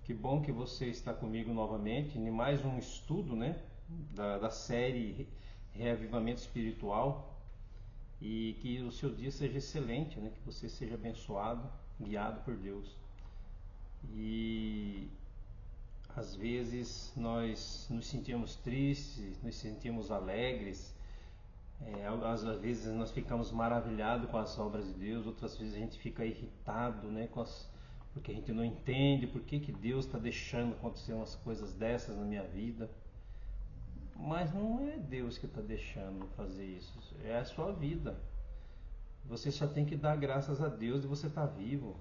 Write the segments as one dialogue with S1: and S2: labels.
S1: Que bom que você está comigo novamente em mais um estudo, né, da série Reavivamento Espiritual, e que o seu dia seja excelente, né, que você seja abençoado, guiado por Deus. E às vezes nós nos sentimos tristes, nos sentimos alegres, às vezes nós ficamos maravilhados com as obras de Deus, outras vezes a gente fica irritado, né, porque a gente não entende por que Deus está deixando acontecer umas coisas dessas na minha vida. Mas não é Deus que está deixando fazer isso, é a sua vida. Você só tem que dar graças a Deus de você estar vivo,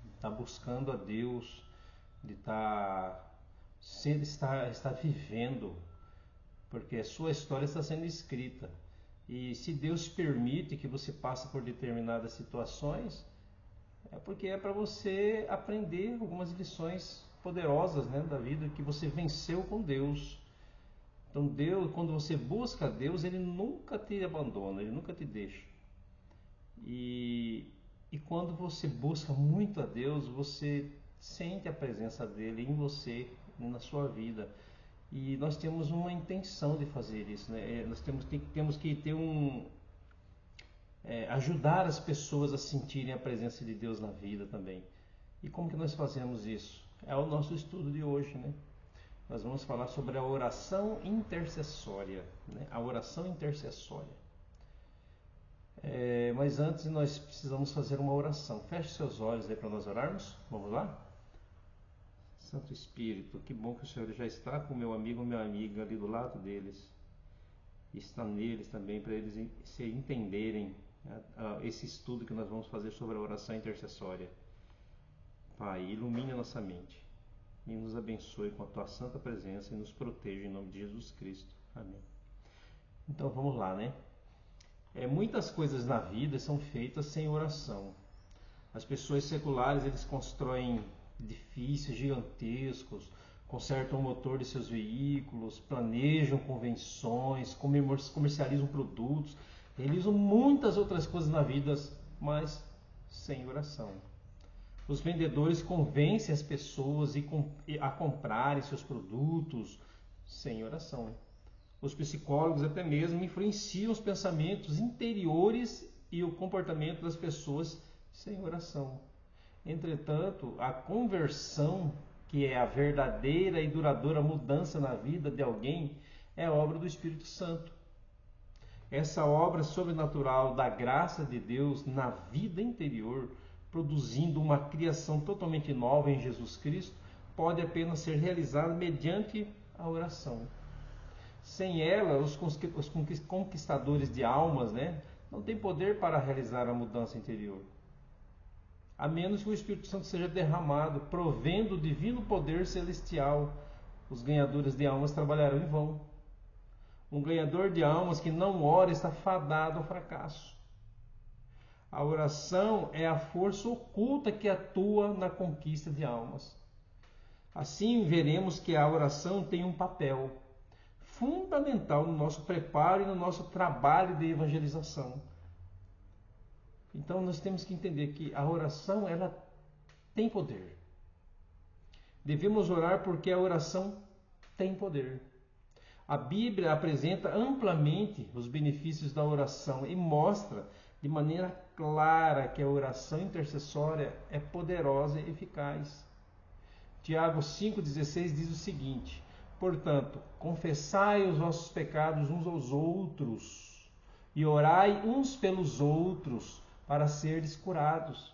S1: de estar buscando a Deus, de estar vivendo, porque a sua história está sendo escrita. E se Deus permite que você passe por determinadas situações, é porque é para você aprender algumas lições poderosas, né, da vida, que você venceu com Deus. Então Deus, quando você busca a Deus, Ele nunca te abandona, Ele nunca te deixa. E quando você busca muito a Deus, você sente a presença dEle em você, na sua vida. E nós temos uma intenção de fazer isso, né? Nós temos que ter ajudar as pessoas a sentirem a presença de Deus na vida também. E como que nós fazemos isso? É o nosso estudo de hoje, né? Nós vamos falar sobre a oração intercessória, né? A oração intercessória. Mas antes nós precisamos fazer uma oração. Feche seus olhos aí para nós orarmos. Vamos lá? Santo Espírito, que bom que o Senhor já está com meu amigo e minha amiga ali do lado deles. E está neles também, para eles se entenderem, né, esse estudo que nós vamos fazer sobre a oração intercessória. Pai, ilumine a nossa mente e nos abençoe com a tua santa presença e nos proteja em nome de Jesus Cristo. Amém. Então vamos lá, né? Muitas coisas na vida são feitas sem oração. As pessoas seculares, eles constroem edifícios gigantescos, consertam o motor de seus veículos, planejam convenções, comercializam produtos, realizam muitas outras coisas na vida, mas sem oração. Os vendedores convencem as pessoas a comprarem seus produtos sem oração. Os psicólogos até mesmo influenciam os pensamentos interiores e o comportamento das pessoas sem oração. Entretanto, a conversão, que é a verdadeira e duradoura mudança na vida de alguém, é obra do Espírito Santo. Essa obra sobrenatural da graça de Deus na vida interior, produzindo uma criação totalmente nova em Jesus Cristo, pode apenas ser realizada mediante a oração. Sem ela, os conquistadores de almas, né, não têm poder para realizar a mudança interior. A menos que o Espírito Santo seja derramado, provendo o divino poder celestial, os ganhadores de almas trabalharão em vão. Um ganhador de almas que não ora está fadado ao fracasso. A oração é a força oculta que atua na conquista de almas. Assim, veremos que a oração tem um papel fundamental no nosso preparo e no nosso trabalho de evangelização. Então nós temos que entender que a oração, ela tem poder. Devemos orar porque a oração tem poder. A Bíblia apresenta amplamente os benefícios da oração e mostra de maneira clara que a oração intercessória é poderosa e eficaz. Tiago 5,16 diz o seguinte: portanto, confessai os vossos pecados uns aos outros e orai uns pelos outros para serdes curados.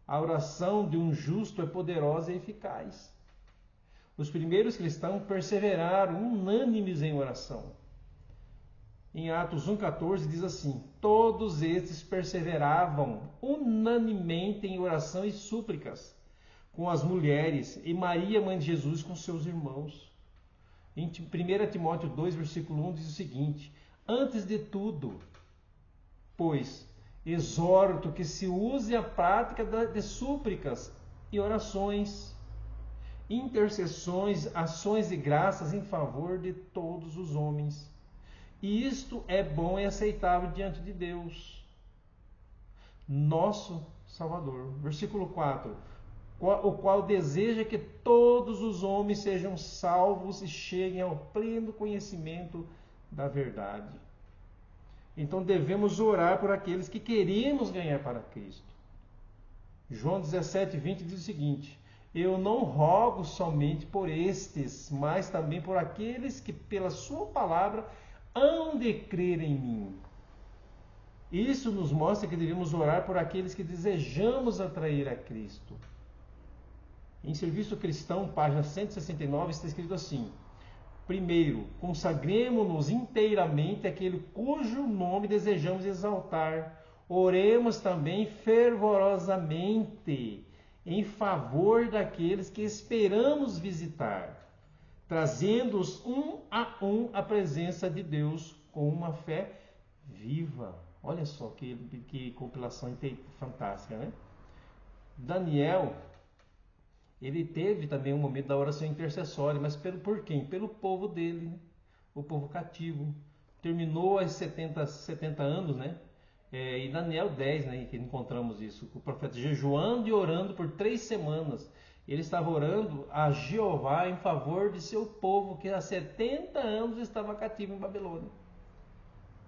S1: A oração de um justo é poderosa e eficaz. Os primeiros cristãos perseveraram unânimes em oração. Em Atos 1,14 diz assim: todos estes perseveravam unanimemente em oração e súplicas com as mulheres e Maria, mãe de Jesus, com seus irmãos. Em 1 Timóteo 2, versículo 1 diz o seguinte: antes de tudo, pois, exorto que se use a prática de súplicas e orações, intercessões, ações de graças em favor de todos os homens. E isto é bom e aceitável diante de Deus, nosso Salvador. Versículo 4. o qual deseja que todos os homens sejam salvos e cheguem ao pleno conhecimento da verdade. Então devemos orar por aqueles que queremos ganhar para Cristo. João 17:20 diz o seguinte: eu não rogo somente por estes, mas também por aqueles que pela sua palavra hão de crer em mim. Isso nos mostra que devemos orar por aqueles que desejamos atrair a Cristo. Em Serviço Cristão, página 169, está escrito assim: primeiro, consagremos-nos inteiramente àquele cujo nome desejamos exaltar. Oremos também fervorosamente em favor daqueles que esperamos visitar, trazendo-os um a um à presença de Deus com uma fé viva. Olha só que compilação fantástica, né? Daniel, ele teve também um momento da oração intercessória, mas por quem? Pelo povo dele, né? O povo cativo. Terminou aos 70 anos, né? E Daniel 10, né, que encontramos isso, o profeta jejuando e orando por 3 semanas. Ele estava orando a Jeová em favor de seu povo, que há 70 anos estava cativo em Babilônia.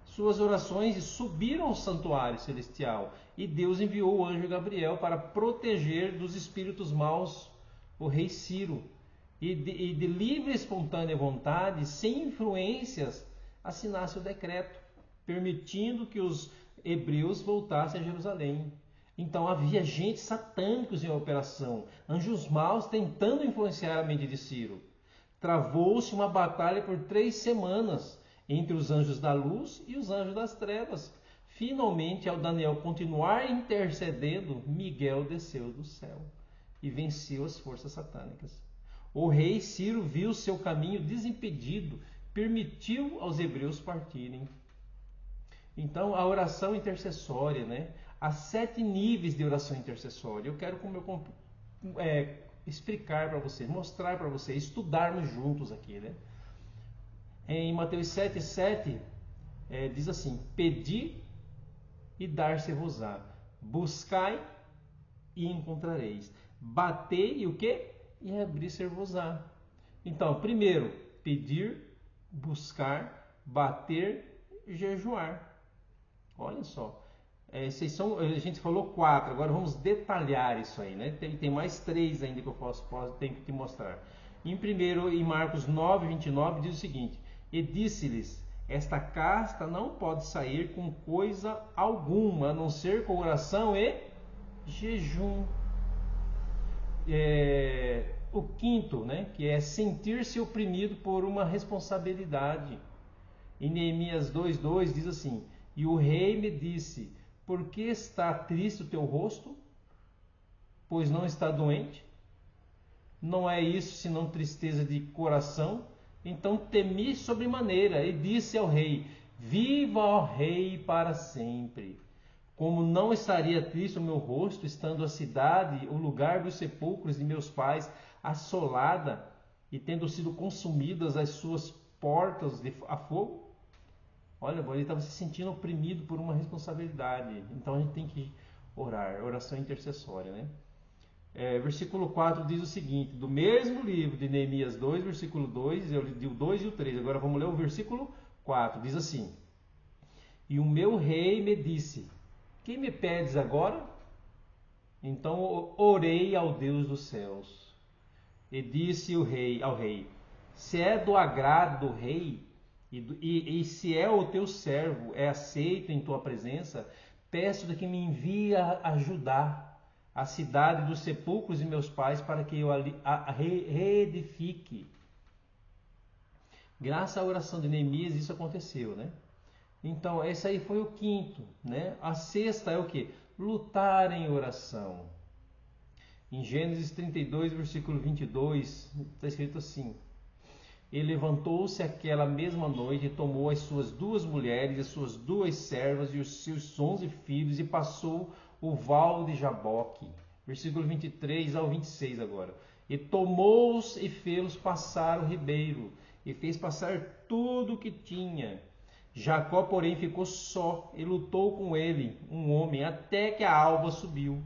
S1: Suas orações subiram ao santuário celestial e Deus enviou o anjo Gabriel para proteger dos espíritos maus o rei Ciro. E de livre e espontânea vontade, sem influências, assinasse o decreto, permitindo que os hebreus voltassem a Jerusalém. Então havia agentes satânicos em operação, anjos maus tentando influenciar a mente de Ciro. Travou-se uma batalha por 3 semanas entre os anjos da luz e os anjos das trevas. Finalmente, ao Daniel continuar intercedendo, Miguel desceu do céu e venceu as forças satânicas. O rei Ciro viu seu caminho desimpedido, permitiu aos hebreus partirem. Então, a oração intercessória, né? Há 7 níveis de oração intercessória. Eu quero explicar para você, mostrar para você, estudarmos juntos aqui, né? Em Mateus 7:7, diz assim: pedi e dar-se-vos-á, buscai e encontrareis, batei e o quê? E abrir-se-vos-á. Então, primeiro, pedir, buscar, bater e jejuar. Olha só, a gente falou 4, agora vamos detalhar isso aí, né? Tem mais 3 ainda que eu tenho que te mostrar. Em Marcos 9:29 diz o seguinte: e disse-lhes, esta casta não pode sair com coisa alguma, a não ser com oração e jejum. O quinto, né, que é sentir-se oprimido por uma responsabilidade. Em Neemias 2:2 diz assim: e o rei me disse, por que está triste o teu rosto? Pois não está doente? Não é isso senão tristeza de coração? Então temi sobremaneira e disse ao rei, viva, ó rei, para sempre. Como não estaria triste o meu rosto, estando a cidade, o lugar dos sepulcros de meus pais, assolada e tendo sido consumidas as suas portas a fogo? Olha, ele estava se sentindo oprimido por uma responsabilidade. Então a gente tem que orar, oração intercessória, né? Versículo 4 diz o seguinte, do mesmo livro de Neemias 2, versículo 2, eu li o 2 e o 3, agora vamos ler o versículo 4, diz assim: e o meu rei me disse, que me pedes agora? Então orei ao Deus dos céus, e disse ao rei, se é do agrado do rei, e se é o teu servo, é aceito em tua presença, peço que me envie a ajudar a cidade dos sepulcros de meus pais, para que eu a reedifique. Graças à oração de Neemias, isso aconteceu, né? Então, esse aí foi o quinto, né? A sexta é o quê? Lutar em oração. Em Gênesis 32, versículo 22, está escrito assim: e levantou-se aquela mesma noite e tomou as suas 2 mulheres, as suas 2 servas e os seus 11 filhos e passou o val de Jaboque. Versículo 23 ao 26 agora. E tomou-os e fê-los passar o ribeiro e fez passar tudo o que tinha. Jacó, porém, ficou só e lutou com ele, um homem, até que a alva subiu.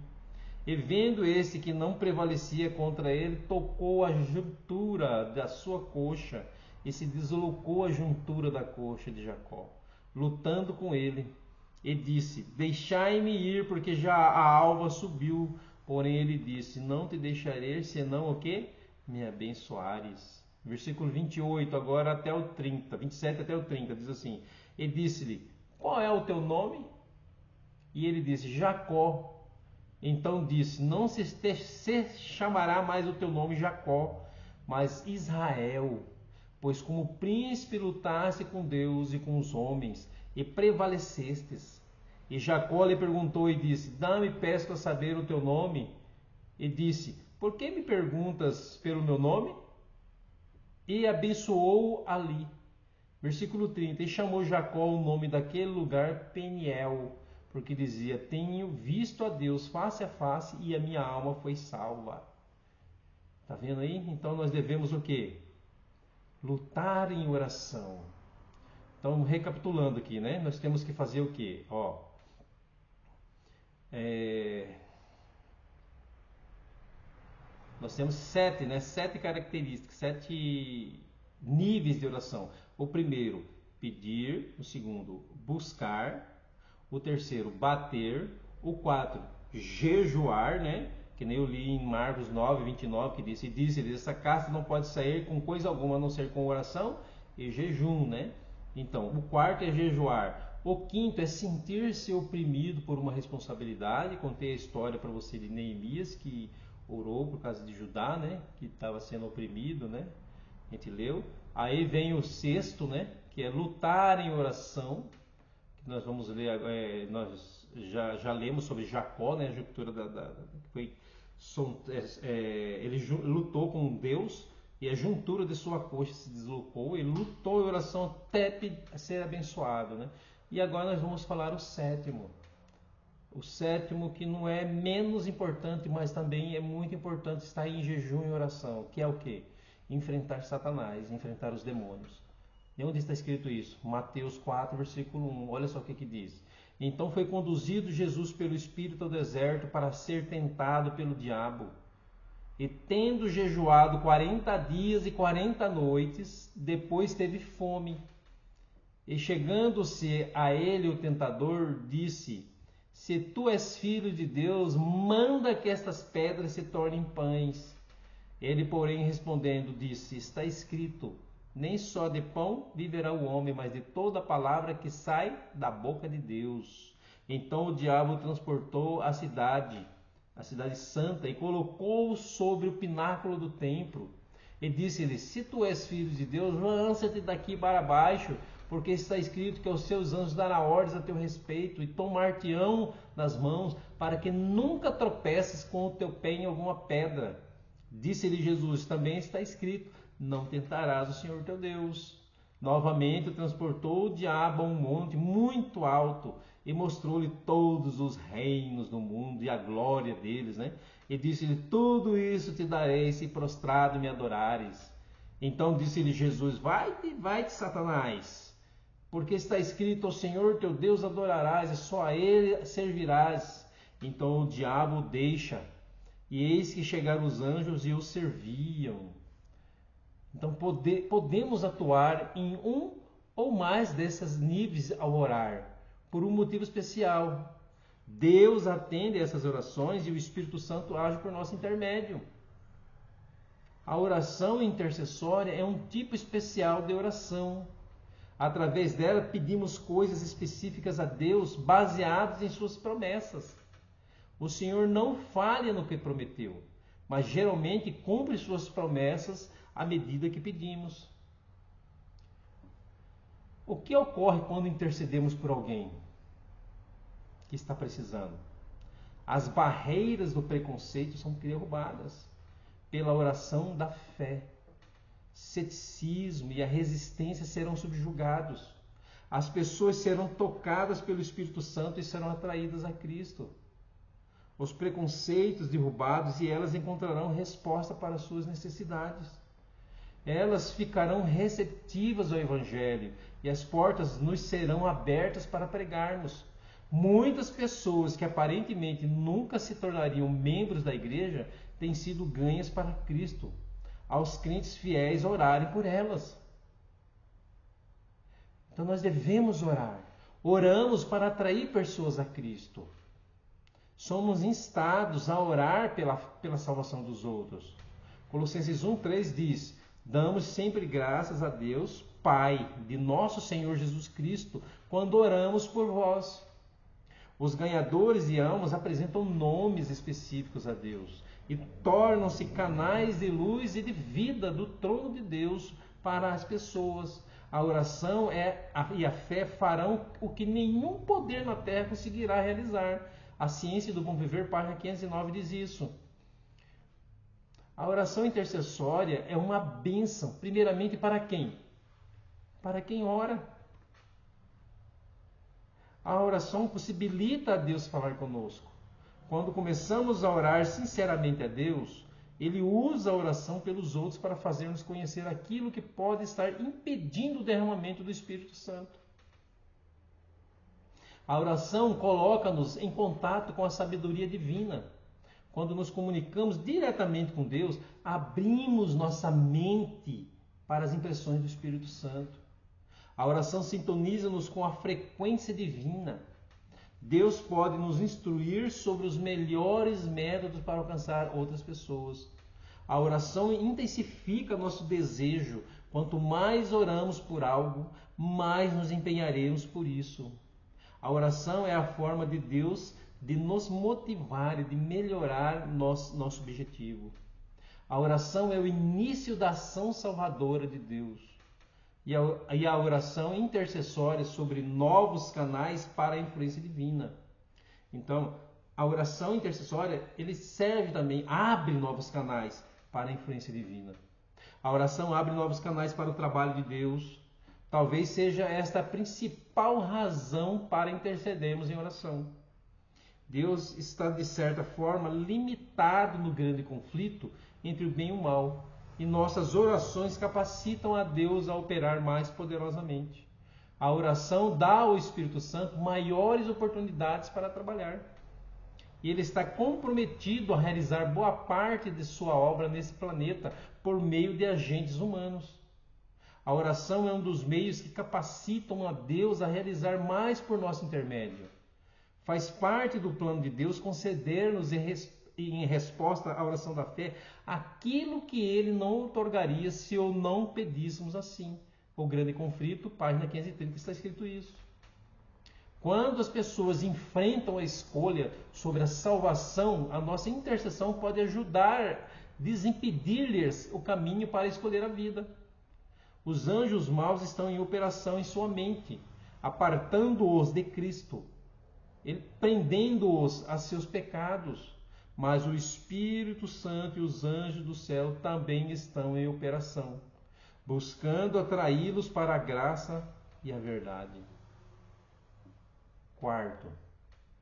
S1: E vendo este que não prevalecia contra ele, tocou a juntura da sua coxa e se deslocou a juntura da coxa de Jacó, lutando com ele. E disse: deixai-me ir, porque já a alva subiu. Porém ele disse: não te deixarei, senão o que? Me abençoares. Versículo 28, agora até o 30, 27 até o 30, diz assim: e disse-lhe: qual é o teu nome? E ele disse: Jacó. Então disse: não se chamará mais o teu nome Jacó, mas Israel, pois como príncipe lutaste com Deus e com os homens, e prevalecestes. E Jacó lhe perguntou e disse: dá-me, peço, a saber o teu nome. E disse: por que me perguntas pelo meu nome? E abençoou ali. Versículo 30. E chamou Jacó o nome daquele lugar Peniel, porque dizia: tenho visto a Deus face a face e a minha alma foi salva. Está vendo aí? Então nós devemos o quê? Lutar em oração. Então, recapitulando aqui, né? Nós temos que fazer o quê? Nós temos 7 características, 7 níveis de oração. O primeiro, pedir. O segundo, buscar. O terceiro, bater. O 4, jejuar, né? Que nem eu li em Marcos 9, 29, que disse, essa casta não pode sair com coisa alguma, a não ser com oração e jejum, né? Então, o quarto é jejuar. O quinto é sentir-se oprimido por uma responsabilidade. Contei a história para você de Neemias, que orou por causa de Judá, né? Que estava sendo oprimido, né? A gente leu. Aí vem o sexto, né? Que é lutar em oração. Que nós vamos ler, nós já lemos sobre Jacó, né? A juntura ele lutou com Deus e a juntura de sua coxa se deslocou. Ele lutou em oração até ser abençoado, né? E agora nós vamos falar o sétimo. O sétimo, que não é menos importante, mas também é muito importante, estar em jejum e oração, que é o quê? Enfrentar Satanás, enfrentar os demônios. E onde está escrito isso? Mateus 4, versículo 1, olha só o que diz. Então foi conduzido Jesus pelo Espírito ao deserto para ser tentado pelo diabo. E tendo jejuado 40 dias e 40 noites, depois teve fome. E chegando-se a ele o tentador, disse: se tu és filho de Deus, manda que estas pedras se tornem pães. Ele, porém, respondendo, disse: está escrito, nem só de pão viverá o homem, mas de toda a palavra que sai da boca de Deus. Então o diabo transportou a cidade santa, e colocou-o sobre o pináculo do templo. E disse-lhe: se tu és filho de Deus, lança-te daqui para baixo, porque está escrito que aos seus anjos dará ordens a teu respeito, e tomar-te-ão nas mãos, para que nunca tropeces com o teu pé em alguma pedra. Disse-lhe Jesus: também está escrito, não tentarás o Senhor teu Deus. Novamente o transportou o diabo a um monte muito alto, e mostrou-lhe todos os reinos do mundo e a glória deles, né? E disse-lhe: tudo isso te darei, se prostrado me adorares. Então disse-lhe Jesus: vai-te, Satanás, porque está escrito: ao Senhor teu Deus adorarás, e só a ele servirás. Então o diabo o deixa, e eis que chegaram os anjos e o serviam. Então podemos atuar em um ou mais desses níveis ao orar, por um motivo especial. Deus atende a essas orações e o Espírito Santo age por nosso intermédio. A oração intercessória é um tipo especial de oração. Através dela pedimos coisas específicas a Deus, baseadas em suas promessas. O Senhor não falha no que prometeu, mas geralmente cumpre suas promessas à medida que pedimos. O que ocorre quando intercedemos por alguém que está precisando? As barreiras do preconceito são derrubadas pela oração da fé. Ceticismo e a resistência serão subjugados. As pessoas serão tocadas pelo Espírito Santo e serão atraídas a Cristo. Os preconceitos derrubados, e elas encontrarão resposta para as suas necessidades. Elas ficarão receptivas ao Evangelho e as portas nos serão abertas para pregarmos. Muitas pessoas que aparentemente nunca se tornariam membros da igreja têm sido ganhas para Cristo, aos crentes fiéis orarem por elas. Então nós devemos orar. Oramos para atrair pessoas a Cristo. Somos instados a orar pela salvação dos outros. Colossenses 1,3 diz: damos sempre graças a Deus, Pai de nosso Senhor Jesus Cristo, quando oramos por vós. Os ganhadores de almas apresentam nomes específicos a Deus e tornam-se canais de luz e de vida do trono de Deus para as pessoas. A oração e a fé farão o que nenhum poder na terra conseguirá realizar. A Ciência do Bom Viver, página 509, diz isso. A oração intercessória é uma bênção, primeiramente para quem? Para quem ora. A oração possibilita a Deus falar conosco. Quando começamos a orar sinceramente a Deus, Ele usa a oração pelos outros para fazer-nos conhecer aquilo que pode estar impedindo o derramamento do Espírito Santo. A oração coloca-nos em contato com a sabedoria divina. Quando nos comunicamos diretamente com Deus, abrimos nossa mente para as impressões do Espírito Santo. A oração sintoniza-nos com a frequência divina. Deus pode nos instruir sobre os melhores métodos para alcançar outras pessoas. A oração intensifica nosso desejo. Quanto mais oramos por algo, mais nos empenharemos por isso. A oração é a forma de Deus de nos motivar e de melhorar nosso objetivo. A oração é o início da ação salvadora de Deus. E a oração intercessória sobre novos canais para a influência divina. Então, a oração intercessória, ele serve também, abre novos canais para a influência divina. A oração abre novos canais para o trabalho de Deus. Talvez seja esta a principal razão para intercedermos em oração. Deus está, de certa forma, limitado no grande conflito entre o bem e o mal. E nossas orações capacitam a Deus a operar mais poderosamente. A oração dá ao Espírito Santo maiores oportunidades para trabalhar. E Ele está comprometido a realizar boa parte de sua obra nesse planeta por meio de agentes humanos. A oração é um dos meios que capacitam a Deus a realizar mais por nosso intermédio. Faz parte do plano de Deus conceder-nos em resposta à oração da fé aquilo que Ele não outorgaria se ou não pedíssemos assim. O Grande Conflito, página 530, está escrito isso. Quando as pessoas enfrentam a escolha sobre a salvação, a nossa intercessão pode ajudar, desimpedir-lhes o caminho para escolher a vida. Os anjos maus estão em operação em sua mente, apartando-os de Cristo, prendendo-os a seus pecados. Mas o Espírito Santo e os anjos do céu também estão em operação, buscando atraí-los para a graça e a verdade. Quarto,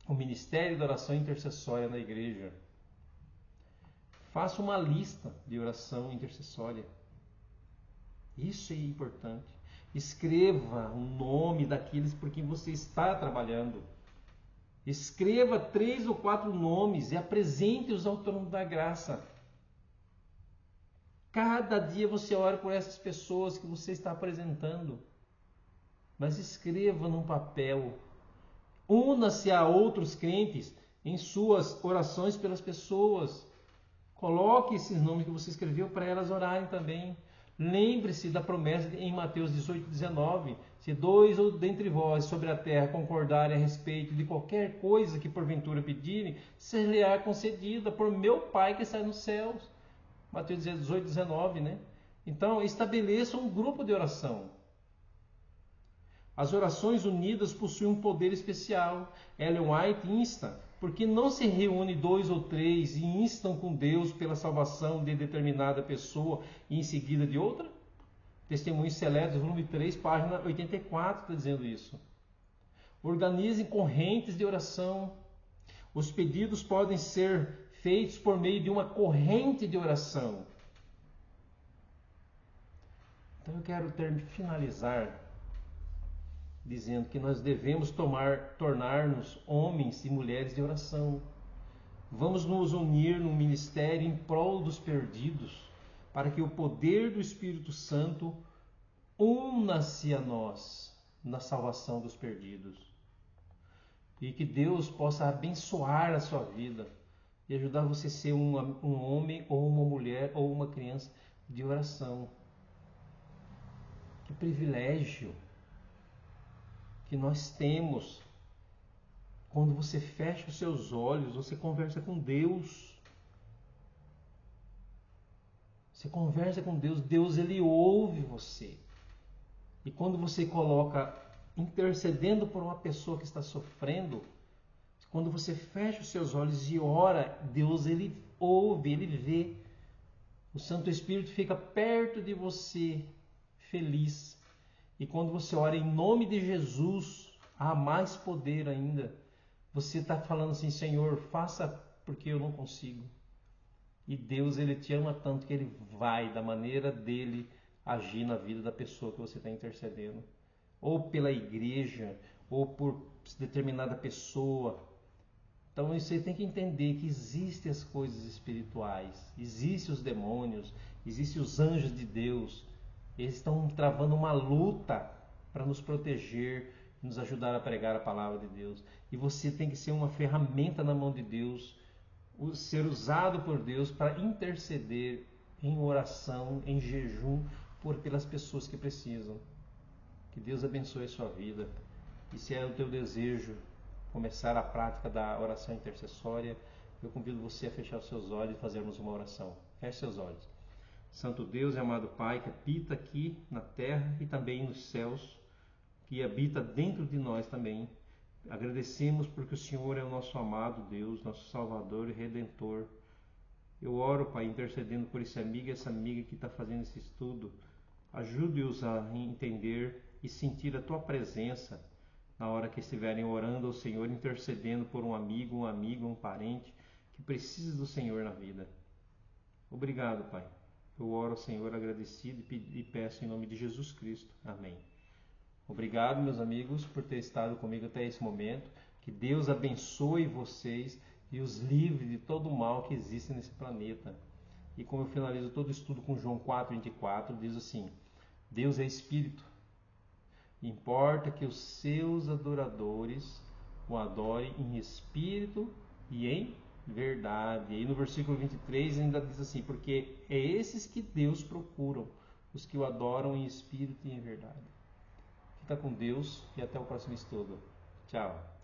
S1: o ministério da oração intercessória na igreja. Faça uma lista de oração intercessória. Isso é importante. Escreva o nome daqueles por quem você está trabalhando. Escreva 3 ou 4 nomes e apresente-os ao trono da graça. Cada dia você ora por essas pessoas que você está apresentando. Mas escreva num papel. Una-se a outros crentes em suas orações pelas pessoas. Coloque esses nomes que você escreveu para elas orarem também. Lembre-se da promessa em Mateus 18:19. Se 2 ou dentre vós sobre a terra concordarem a respeito de qualquer coisa que porventura pedirem, ser-lhe-á concedida por meu Pai que está nos céus. Mateus 18:19, né? Então, estabeleça um grupo de oração. As orações unidas possuem um poder especial. Ellen White insta: porque não se reúne 2 ou 3 e instam com Deus pela salvação de determinada pessoa e em seguida de outra? Testemunhos Seletos, volume 3, página 84, está dizendo isso. Organizem correntes de oração. Os pedidos podem ser feitos por meio de uma corrente de oração. Então eu quero finalizar dizendo que nós devemos tornar-nos homens e mulheres de oração. Vamos nos unir no ministério em prol dos perdidos, para que o poder do Espírito Santo una-se a nós na salvação dos perdidos. E que Deus possa abençoar a sua vida e ajudar você a ser um homem ou uma mulher ou uma criança de oração. Que privilégio que nós temos. Quando você fecha os seus olhos, você conversa com Deus. Você conversa com Deus, Deus ele ouve você. E quando você coloca intercedendo por uma pessoa que está sofrendo, quando você fecha os seus olhos e ora, Deus ele ouve, ele vê. O Santo Espírito fica perto de você, feliz. E quando você ora em nome de Jesus, há mais poder ainda. Você está falando assim, Senhor, faça porque eu não consigo. E Deus ele te ama tanto que ele vai, da maneira dele, agir na vida da pessoa que você está intercedendo. Ou pela igreja, ou por determinada pessoa. Então você tem que entender que existem as coisas espirituais, existem os demônios, existem os anjos de Deus. Eles estão travando uma luta para nos proteger, nos ajudar a pregar a palavra de Deus. E você tem que ser uma ferramenta na mão de Deus, ser usado por Deus para interceder em oração, em jejum, pelas pessoas que precisam. Que Deus abençoe a sua vida. E se é o teu desejo começar a prática da oração intercessória, eu convido você a fechar os seus olhos e fazermos uma oração. Feche seus olhos. Santo Deus e amado Pai, que habita aqui na terra e também nos céus, que habita dentro de nós também. Agradecemos porque o Senhor é o nosso amado Deus, nosso Salvador e Redentor. Eu oro, Pai, intercedendo por esse amigo e essa amiga que está fazendo esse estudo. Ajude-os a entender e sentir a Tua presença na hora que estiverem orando ao Senhor, intercedendo por um amigo, um parente que precisa do Senhor na vida. Obrigado, Pai. Eu oro ao Senhor agradecido e peço em nome de Jesus Cristo. Amém. Obrigado, meus amigos, por ter estado comigo até esse momento. Que Deus abençoe vocês e os livre de todo o mal que existe nesse planeta. E como eu finalizo todo o estudo com João 4:24, diz assim: Deus é Espírito. Importa que os seus adoradores o adorem em espírito e em verdade. E aí no versículo 23 ainda diz assim: porque é esses que Deus procuram, os que o adoram em espírito e em verdade. Fica com Deus e até o próximo estudo. Tchau.